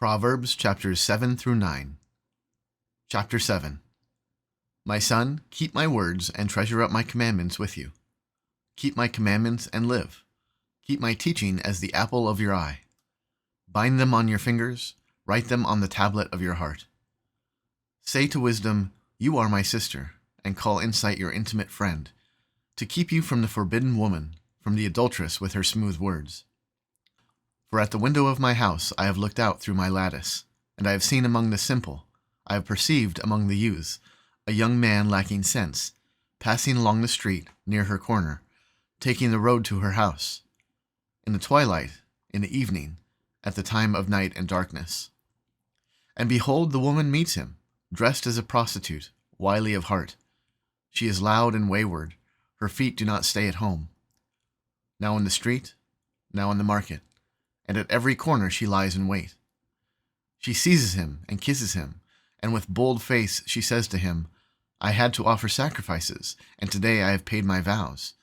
Proverbs chapters 7 through 9. Chapter 7. My son, keep my words and treasure up my commandments with you. Keep my commandments and live. Keep my teaching as the apple of your eye. Bind them on your fingers, write them on the tablet of your heart. Say to wisdom, you are my sister, and call insight your intimate friend, to keep you from the forbidden woman, from the adulteress with her smooth words. For at the window of my house I have looked out through my lattice, and I have seen among the simple, I have perceived among the youths, a young man lacking sense, passing along the street near her corner, taking the road to her house, in the twilight, in the evening, at the time of night and darkness. And behold, the woman meets him, dressed as a prostitute, wily of heart. She is loud and wayward, her feet do not stay at home. Now in the street, now in the market, and at every corner she lies in wait. She seizes him and kisses him, and with bold face she says to him, I had to offer sacrifices, and today I have paid my vows.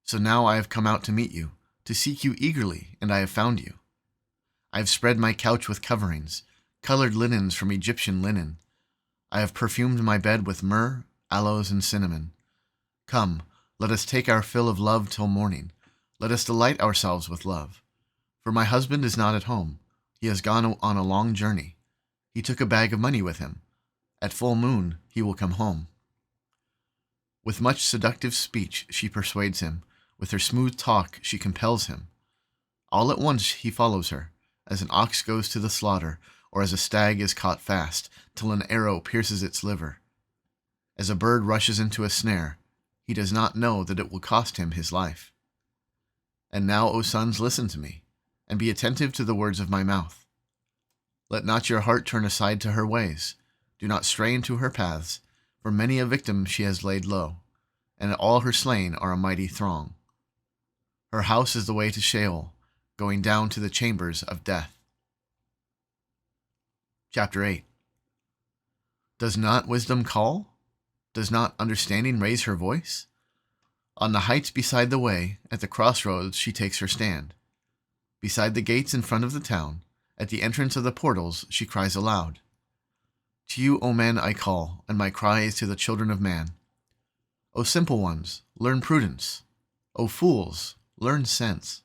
So now I have come out to meet you, to seek you eagerly, and I have found you. I have spread my couch with coverings, colored linens from Egyptian linen. I have perfumed my bed with myrrh, aloes, and cinnamon. Come, let us take our fill of love till morning. Let us delight ourselves with love. For my husband is not at home. He has gone on a long journey. He took a bag of money with him. At full moon he will come home. With much seductive speech she persuades him. With her smooth talk she compels him. All at once he follows her, as an ox goes to the slaughter, or as a stag is caught fast, till an arrow pierces its liver. As a bird rushes into a snare, he does not know that it will cost him his life. And now, O sons, listen to me, and be attentive to the words of my mouth. Let not your heart turn aside to her ways. Do not stray into her paths, for many a victim she has laid low, and all her slain are a mighty throng. Her house is the way to Sheol, going down to the chambers of death. Chapter 8. Does not wisdom call? Does not understanding raise her voice? On the heights beside the way, at the crossroads she takes her stand. Beside the gates in front of the town, at the entrance of the portals, she cries aloud. To you, O men, I call, and my cry is to the children of man. O simple ones, learn prudence. O fools, learn sense.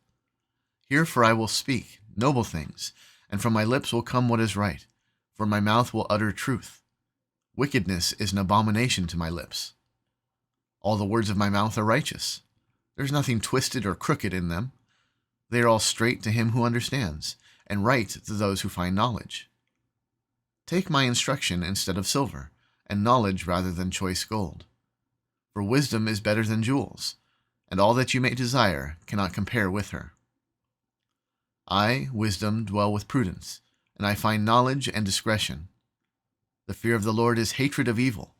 Hear, for I will speak noble things, and from my lips will come what is right, for my mouth will utter truth. Wickedness is an abomination to my lips. All the words of my mouth are righteous. There is nothing twisted or crooked in them. They are all straight to him who understands, and right to those who find knowledge. Take my instruction instead of silver, and knowledge rather than choice gold. For wisdom is better than jewels, and all that you may desire cannot compare with her. I, wisdom, dwell with prudence, and I find knowledge and discretion. The fear of the Lord is hatred of evil.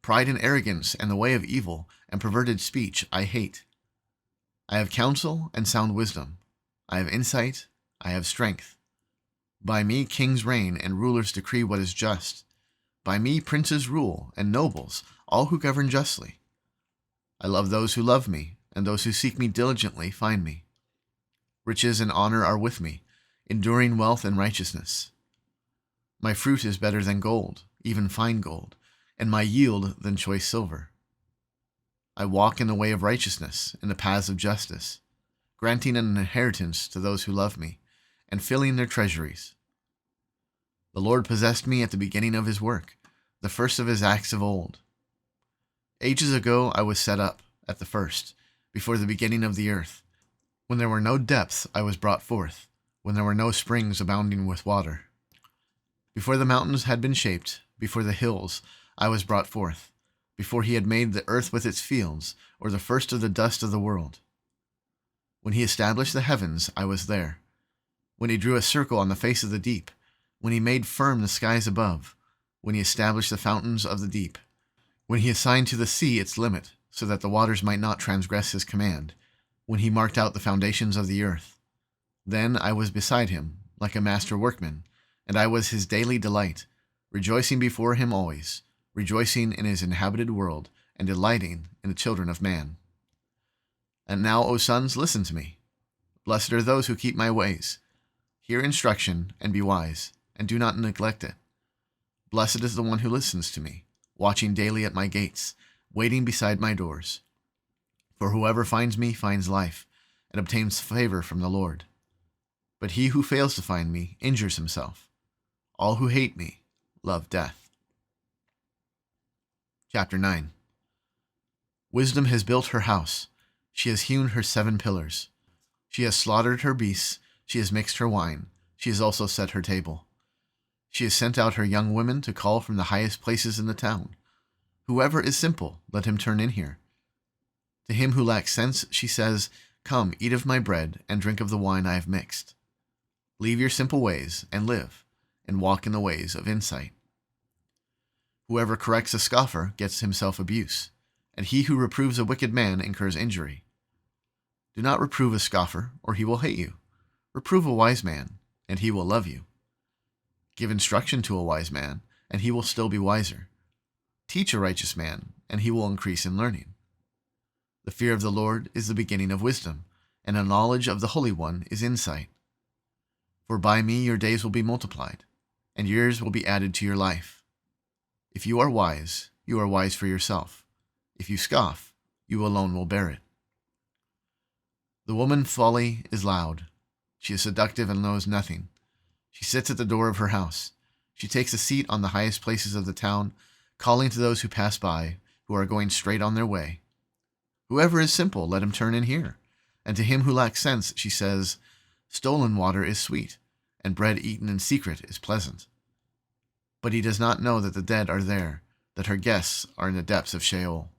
Pride and arrogance and the way of evil and perverted speech I hate. I have counsel and sound wisdom. I have insight, I have strength. By me kings reign and rulers decree what is just. By me princes rule and nobles, all who govern justly. I love those who love me, and those who seek me diligently find me. Riches and honor are with me, enduring wealth and righteousness. My fruit is better than gold, even fine gold, and my yield than choice silver. I walk in the way of righteousness, in the paths of justice, granting an inheritance to those who love me, and filling their treasuries. The Lord possessed me at the beginning of his work, the first of his acts of old. Ages ago I was set up, at the first, before the beginning of the earth. When there were no depths I was brought forth, when there were no springs abounding with water. Before the mountains had been shaped, before the hills, I was brought forth, before he had made the earth with its fields, or the first of the dust of the world. When he established the heavens, I was there. When he drew a circle on the face of the deep, when he made firm the skies above, when he established the fountains of the deep, when he assigned to the sea its limit, so that the waters might not transgress his command, when he marked out the foundations of the earth. Then I was beside him, like a master workman, and I was his daily delight, rejoicing before him always, rejoicing in his inhabited world, and delighting in the children of man. And now, O sons, listen to me. Blessed are those who keep my ways. Hear instruction and be wise. and do not neglect it. Blessed is the one who listens to me, watching daily at my gates, waiting beside my doors. For whoever finds me finds life, and obtains favor from the Lord. But he who fails to find me injures himself. All who hate me love death. Chapter 9. Wisdom has built her house. She has hewn her 7 pillars. She has slaughtered her beasts. She has mixed her wine. She has also set her table. She has sent out her young women to call from the highest places in the town. Whoever is simple, let him turn in here. To him who lacks sense, she says, Come, eat of my bread, and drink of the wine I have mixed. Leave your simple ways, and live, and walk in the ways of insight. Whoever corrects a scoffer gets himself abuse, and he who reproves a wicked man incurs injury. Do not reprove a scoffer, or he will hate you. Reprove a wise man, and he will love you. Give instruction to a wise man, and he will still be wiser. Teach a righteous man, and he will increase in learning. The fear of the Lord is the beginning of wisdom, and a knowledge of the Holy One is insight. For by me your days will be multiplied, and years will be added to your life. If you are wise for yourself. If you scoff, you alone will bear it. The woman's folly is loud. She is seductive and knows nothing. She sits at the door of her house. She takes a seat on the highest places of the town, calling to those who pass by, who are going straight on their way. Whoever is simple, let him turn in here. And to him who lacks sense, she says, Stolen water is sweet, and bread eaten in secret is pleasant. But he does not know that the dead are there, that her guests are in the depths of Sheol.